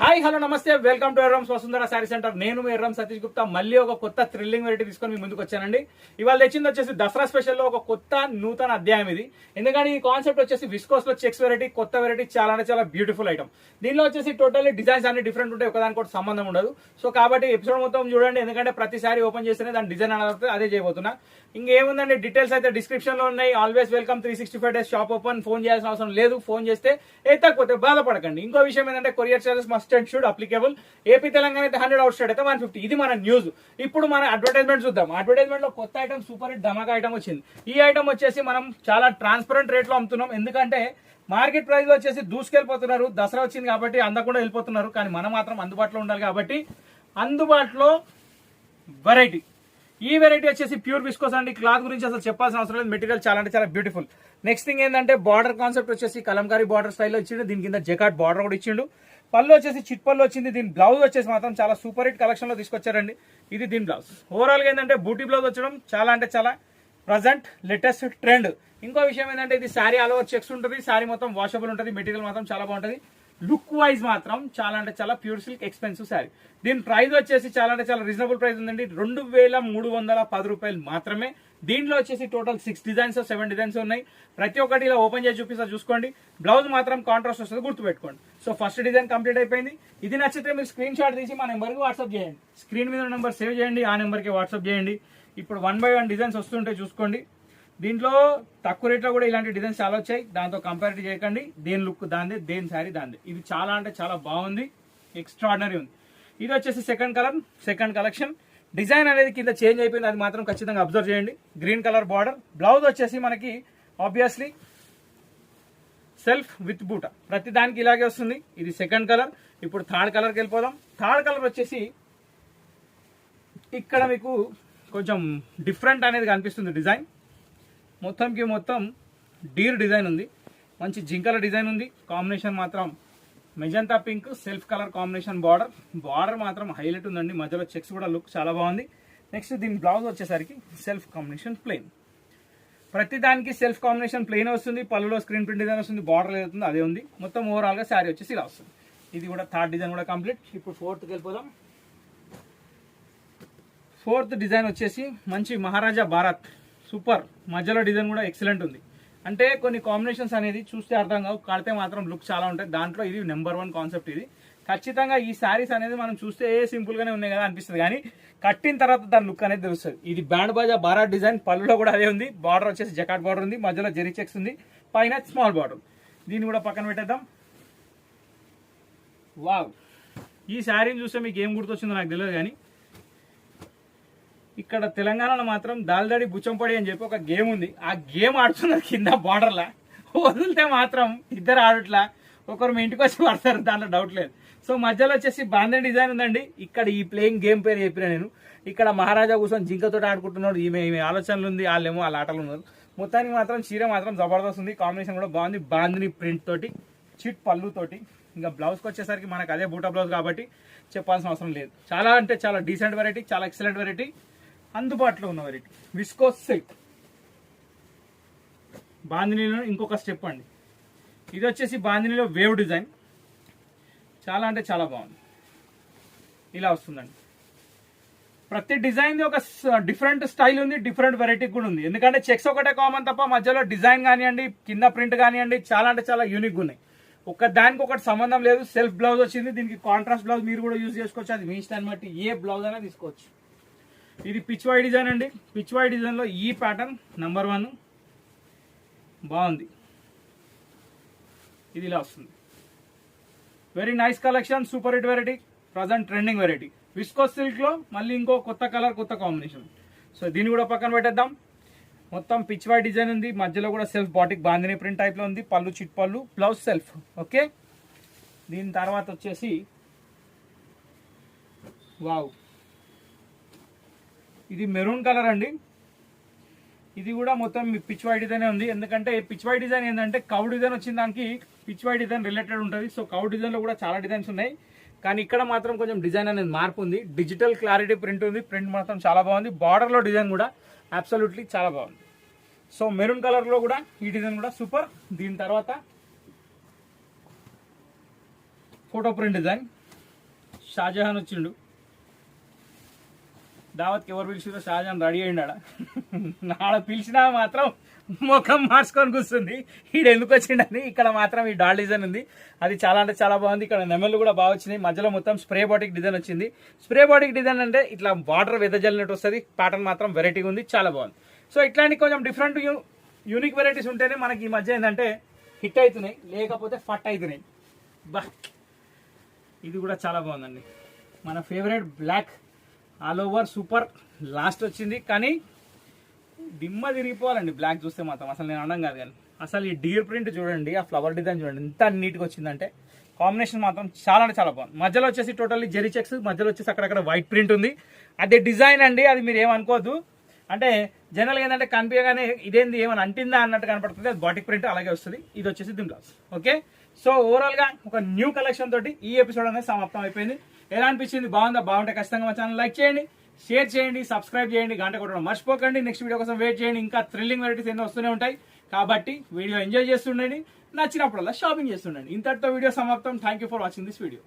Hi hello నమస్తే welcome to Erram's Vasundhara sari centre. నేను మీ ఎర్రం సతీష్ గుప్తా మళ్ళీ ఒక కొత్త థ్రిల్లింగ్ వెరైటీ తీసుకొని మీ ముందుకు వచ్చానండి. ఇవాళ తెచ్చింది వచ్చేసి దసరా స్పెషల్ లో ఒక కొత్త నూతన అధ్యాయం ఇది. ఎందుకంటే ఈ కాన్సెప్ట్ వచ్చేసి విస్కోస్ లో చెక్స్ వెరైటీ, కొత్త వెరైటీ, చాలా అంటే చాలా బ్యూటిఫుల్ ఐటమ్. దీనిలో వచ్చేసి టోటల్లీ డిజైన్స్ అన్ని డిఫరెంట్ ఉంటాయి, ఒకదానికొకటి సంబంధం ఉండదు. సో కాబట్టి ఎపిసోడ్ మొత్తం చూడండి, ఎందుకంటే ప్రతిసారి ఓపెన్ చేస్తేనే దాని డిజైన్ అనేది అదే చేయబోతున్నా. ఇంకేముందండి, డీటెయిల్స్ అయితే డిస్క్రిప్షన్ లో ఉన్నాయి. Always welcome, 365 days shop open. Phone చేయాల్సిన అవసరం లేదు. ఫోన్ చేస్తే ఎత్తకపోతే బాధపడకండి. ఇంకో విషయం ఏంటంటే courier charges must and should applicable. AP Telangana అయితే 100, అవుట్ స్టేట్ అయితే 150. ఇది మన న్యూస్. ఇప్పుడు మన అడ్వర్టైజ్మెంట్ చూద్దాం. అడ్వర్టైజ్మెంట్ లో కొత్త ఐటమ్, సూపర్ హిట్ ధమాకా ఐటమ్ వచ్చింది. ఈ ఐటమ్ వచ్చేసి మనం చాలా ట్రాన్స్పరెంట్ రేట్ లో అమ్ముతున్నాం. ఎందుకంటే మార్కెట్ ప్రైస్ లో వచ్చేసి దూసుకెళ్ళిపోతున్నారు. దసరా వచ్చింది కాబట్టి అందకుండా వెళ్ళిపోతున్నారు. కానీ మనం మాత్రం అందుబాటులో ఉండాలి కాబట్టి అందుబాటులో వెరైటీ. ఈ వెరైటీ వచ్చేసి ప్యూర్ విస్కోస్ అండి. క్లాత్ గురించి అసలు చెప్పాల్సిన అవసరం లేదు. మెటీరియల్ చాలా అంటే చాలా బ్యూటిఫుల్. నెక్స్ట్ థింగ్ ఏంటంటే బార్డర్ కాన్సెప్ట్ వచ్చేసి కలంకారీ బార్డర్ స్టైల్లో ఇచ్చిండు. దీని కింద జకాట్ బార్డర్ కూడా ఇచ్చిండు. పళ్ళు వచ్చేసి చిట్ పళ్ళు వచ్చింది. దీని బ్లౌజ్ వచ్చేసి మాత్రం చాలా సూపర్ హిట్ కలెక్షన్ లో తీసుకొచ్చారండి. ఇది దీని బ్లౌజ్. ఓవరాల్ గా ఏంటంటే బూటీ బ్లౌజ్ వచ్చడం చాలా అంటే చాలా ప్రజెంట్ లేటెస్ట్ ట్రెండ్. ఇంకో విషయం ఏంటంటే ఇది శారీ ఆల్ ఓవర్ చెక్స్ ఉంటుంది. శారీ మొత్తం వాషబుల్ ఉంటుంది. మెటీరియల్ మాత్రం చాలా బాగుంటుంది. లుక్ వైజ్ మాత్రం చాలా అంటే చాలా ప్యూర్ సిల్క్ ఎక్స్పెన్సివ్ శారీ. దీని ప్రైస్ వచ్చేసి చాలా అంటే చాలా రీజనబుల్ ప్రైస్ ఉందండి. 2310 రూపాయలు మాత్రమే. దీంట్లో వచ్చేసి టోటల్ 6 డిజైన్స్ 7 డిజైన్స్ ఉన్నాయి. ప్రతి ఒక్కటి ఇలా ఓపెన్ చేసి చూపిస్తా, చూసుకోండి. బ్లౌజ్ మాత్రం కాంట్రాస్ట్ వస్తుంది, గుర్తుపెట్టుకోండి. సో ఫస్ట్ డిజైన్ కంప్లీట్ అయిపోయింది. ఇది నచ్చితే మీరు స్క్రీన్ షాట్ తీసి మా నెంబర్కి వాట్సాప్ చేయండి. స్క్రీన్ మీద నెంబర్ సేవ్ చేయండి, ఆ నెంబర్కి వాట్సాప్ చేయండి. ఇప్పుడు 1 by 1 డిజైన్స్ వస్తుంటే చూసుకోండి. దీంట్లో తక్కువ రేట్లో కూడా ఇలాంటి డిజైన్స్ చాలా వచ్చాయి. దాంతో కంపారిటివ్ చేయకండి. దేని లుక్ దాందే, దేని శారీ దాందే. ఇది చాలా అంటే చాలా బాగుంది, ఎక్స్ట్రాడినరీ ఉంది. ఇది వచ్చేసి second colour, second collection. Design అనేది కింద చేంజ్ అయిపోయింది, అది మాత్రం ఖచ్చితంగా అబ్జర్వ్ చేయండి. Green colour border. బ్లౌజ్ వచ్చేసి మనకి ఆబ్వియస్లీ సెల్ఫ్ విత్ బూట, ప్రతి దానికి ఇలాగే వస్తుంది. ఇది సెకండ్ కలర్. ఇప్పుడు థర్డ్ కలర్కి వెళ్ళిపోదాం. థర్డ్ కలర్ వచ్చేసి ఇక్కడ మీకు కొంచెం డిఫరెంట్ అనేది కనిపిస్తుంది. డిజైన్ మొత్తంకి మొత్తం డీర్ డిజైన్ ఉంది. మంచి జింకల డిజైన్ ఉంది. కాంబినేషన్ మాత్రం magenta pink self colour combination. Border border మాత్రం హైలైట్ ఉందండి. మధ్యలో చెక్స్ కూడా లుక్ చాలా బాగుంది. నెక్స్ట్ దీని బ్లౌజ్ వచ్చేసరికి సెల్ఫ్ కాంబినేషన్ ప్లెయిన్. ప్రతి దానికి సెల్ఫ్ కాంబినేషన్ ప్లెయిన్ వస్తుంది. పళ్ళులో స్క్రీన్ ప్రింట్ డిజైన్ వస్తుంది. బార్డర్ ఏదవుతుంది అదే ఉంది. మొత్తం ఓవరాల్ గా శారీ వచ్చేసి ఇలా వస్తుంది. ఇది కూడా థర్డ్ డిజైన్ కూడా కంప్లీట్. ఇప్పుడు ఫోర్త్కి వెళ్ళిపోదాం. ఫోర్త్ డిజైన్ వచ్చేసి మంచి మహారాజా భారత్, సూపర్. మధ్యలో డిజైన్ కూడా ఎక్సలెంట్ ఉంది. అంటే కొన్ని కాంబినేషన్స్ అనేది చూస్తే అర్థం కావు, కడితే మాత్రం లుక్ చాలా ఉంటాయి. దాంట్లో ఇది నెంబర్ 1 కాన్సెప్ట్. ఇది ఖచ్చితంగా ఈ శారీస్ అనేది మనం చూస్తే సింపుల్ గానే ఉన్నాయి కదా అనిపిస్తుంది, కానీ కట్టిన తర్వాత దాని లుక్ అనేది తెలుస్తుంది. ఇది బ్యాండ్ బాజా భారత్ డిజైన్. పళ్ళులో కూడా అదే ఉంది. బార్డర్ వచ్చేసి జకాట్ బార్డర్ ఉంది. మధ్యలో జెరీ చెక్స్ ఉంది. పైన స్మాల్ బార్డర్. దీన్ని కూడా పక్కన పెట్టేద్దాం. వావ్, ఈ శారీని చూస్తే మీకు ఏం గుర్తొచ్చిందో నాకు తెలియదు, కానీ ఇక్కడ తెలంగాణలో మాత్రం దాల్దడి బుచ్చంపడి అని చెప్పి ఒక గేమ్ ఉంది. ఆ గేమ్ ఆడుతున్నారు కింద బార్డర్లా. వదిలితే మాత్రం ఇద్దరు ఆడట్లా, ఒకరు మీ ఇంటికి వచ్చి పడతారు, దాంట్లో డౌట్ లేదు. సో మధ్యలో వచ్చేసి బాంధన్ డిజైన్ ఉందండి. ఇక్కడ ఈ ప్లేయింగ్ గేమ్ పేరు చెప్పిన నేను. ఇక్కడ మహారాజా కూర్చొని జింకతో ఆడుకుంటున్నాడు. ఈమె ఆలోచనలు ఉంది, వాళ్ళేమో వాళ్ళ ఆటలు ఉన్నారు. మొత్తానికి మాత్రం చీర మాత్రం జబర్దస్త్ ఉంది. కాంబినేషన్ కూడా బాగుంది. బాంధిని ప్రింట్ తోటి, చిట్ పళ్ళు తోటి. ఇంకా బ్లౌజ్కి వచ్చేసరికి మనకు అదే బూటా బ్లౌజ్ కాబట్టి చెప్పాల్సిన అవసరం లేదు. చాలా అంటే చాలా డీసెంట్ వెరైటీ, చాలా ఎక్సలెంట్ వెరైటీ, అందుబాటులో ఉన్న వెరైటీ. విస్కోస్ సిల్క్ బాంధినీలో ఇంకొక స్టెప్ అండి. ఇది వచ్చేసి బాంధినీలో వేవ్ డిజైన్. చాలా అంటే చాలా బాగుంది. ఇలా వస్తుందండి. ప్రతి డిజైన్ ఒక డిఫరెంట్ స్టైల్ ఉంది, డిఫరెంట్ వెరైటీ కూడా ఉంది. ఎందుకంటే చెక్స్ ఒకటే కామన్ తప్ప మధ్యలో డిజైన్ కానివ్వండి, కింద ప్రింట్ కానివ్వండి, చాలా అంటే చాలా యూనిక్ ఉన్నాయి. ఒక దానికి ఒకటి సంబంధం లేదు. సెల్ఫ్ బ్లౌజ్ వచ్చింది. దీనికి కాంట్రాస్ట్ బ్లౌజ్ మీరు కూడా యూజ్ చేసుకోవచ్చు. అది మీ ఇష్టాన్ని బట్టి ఏ బ్లౌజ్ అయినా తీసుకోవచ్చు. ఇది పిచ్వాయ్ డిజైన్ అండి. పిచ్వాయ్ డిజైన్ లో ఈ ప్యాటర్న్ నెంబర్ 1 బాగుంది. ఇది ఇలా వస్తుంది. Very nice collection, super hit variety, present trending variety. Viscose silk లో మళ్ళీ ఇంకో కొత్త కలర్, కొత్త కాంబినేషన్. సో దీన్ని కూడా పక్కన పెట్టేద్దాం. మొత్తం పిచ్వాయ్ డిజైన్ ఉంది. మధ్యలో కూడా self batik bandhani print type లో ఉంది. పళ్ళు చిట్ పళ్ళు, బ్లౌజ్ సెల్ఫ్. ఓకే, దీని తర్వాత వచ్చేసి వావ్, ఇది మెరూన్ కలర్ అండి. ఇది కూడా మొత్తం పిచ్వాయ్ డిజైన్ ఉంది. ఎందుకంటే పిచ్వాయ్ డిజైన్ ఏంటంటే కౌ డిజైన్ వచ్చిన దానికి పిచ్వాయ్ డిజైన్ రిలేటెడ్ ఉంటుంది. సో కౌ డిజైన్ లో కూడా చాలా డిజైన్స్ ఉన్నాయి, కానీ ఇక్కడ మాత్రం కొంచెం డిజైన్ అనేది మార్పు ఉంది. డిజిటల్ క్లారిటీ ప్రింట్ ఉంది. ప్రింట్ మాత్రం చాలా బాగుంది. బార్డర్ లో డిజైన్ కూడా అబ్సల్యూట్లీ చాలా బాగుంది. సో మెరూన్ కలర్ లో కూడా ఈ డిజైన్ కూడా సూపర్. దీని తర్వాత ఫోటో ప్రింట్ డిజైన్. షాజహాన్ వచ్చిండు. దావత్కి ఎవరు పిలిచిరో షాజహాన్ రెడీ అయ్యిండాడ. ఆడ పిలిచినా మాత్రం ముఖం మార్చుకొని కూర్చుంది. ఈడు ఎందుకు వచ్చిండని. ఇక్కడ మాత్రం ఈ డాల్ డిజైన్ ఉంది, అది చాలా అంటే చాలా బాగుంది. ఇక్కడ నెమళ్ళు కూడా బాగా వచ్చినాయి. మధ్యలో మొత్తం స్ప్రే బాటిక్ డిజైన్ వచ్చింది. స్ప్రే బాటిక్ డిజైన్ అంటే ఇట్లా వాటర్ వెదజల్లినట్టు వస్తుంది. ప్యాటర్న్ మాత్రం వెరైటీగా ఉంది, చాలా బాగుంది. సో ఇట్లాంటి కొంచెం డిఫరెంట్ యూనిక్ వెరైటీస్ ఉంటేనే మనకి ఈ మధ్య ఏంటంటే హిట్ అవుతున్నాయి, లేకపోతే ఫట్ అవుతున్నాయి. బా ఇది కూడా చాలా బాగుందండి. మన favourite black all over super last వచ్చింది, కానీ దిమ్మ తిరిగిపోవాలండి బ్లాక్ చూస్తే మాత్రం. అసలు నేను అనడం కాదు కానీ అసలు ఈ డీర్ ప్రింట్ చూడండి, ఆ ఫ్లవర్ డిజైన్ చూడండి ఎంత నీట్గా వచ్చిందంటే. కాంబినేషన్ మాత్రం చాలా అంటే చాలా బాగుంది. మధ్యలో వచ్చేసి టోటల్లీ జెరీ చెక్స్, మధ్యలో వచ్చేసి అక్కడక్కడ వైట్ ప్రింట్ ఉంది. అదే డిజైన్ అండి, అది మీరు ఏమనుకోవద్దు. అంటే జనరల్గా ఏంటంటే కనిపించగానే ఇదేంది ఏమైనా అంటిందా అన్నట్టు కనపడుతుంది, అది బాటిక్ ప్రింట్ అలాగే వస్తుంది. ఇది వచ్చేసి దీని బ్లౌజ్. ఓకే, సో ఓవరాల్గా ఒక న్యూ కలెక్షన్ తోటి ఈ ఎపిసోడ్ అనేది సమాప్తం అయిపోయింది. ఎలా అనిపించింది? బాగుందా? బాగుంటే ఖచ్చితంగా మా ఛానల్ లైక్ చేయండి, షేర్ చేయండి, సబ్స్క్రైబ్ చేయండి, గంట కొట్టడం మర్చిపోకండి. నెక్స్ట్ వీడియో కోసం వెయిట్ చేయండి, ఇంకా థ్రిల్లింగ్ వెరైటీస్ ఎన్నో వస్తూనే ఉంటాయి. కాబట్టి వీడియో ఎంజాయ్ చేస్తుండండి, నచ్చినప్పుడల్లా షాపింగ్ చేస్తుండండి. ఇంతటితో వీడియో సమాప్తం. Thank you for watching this video.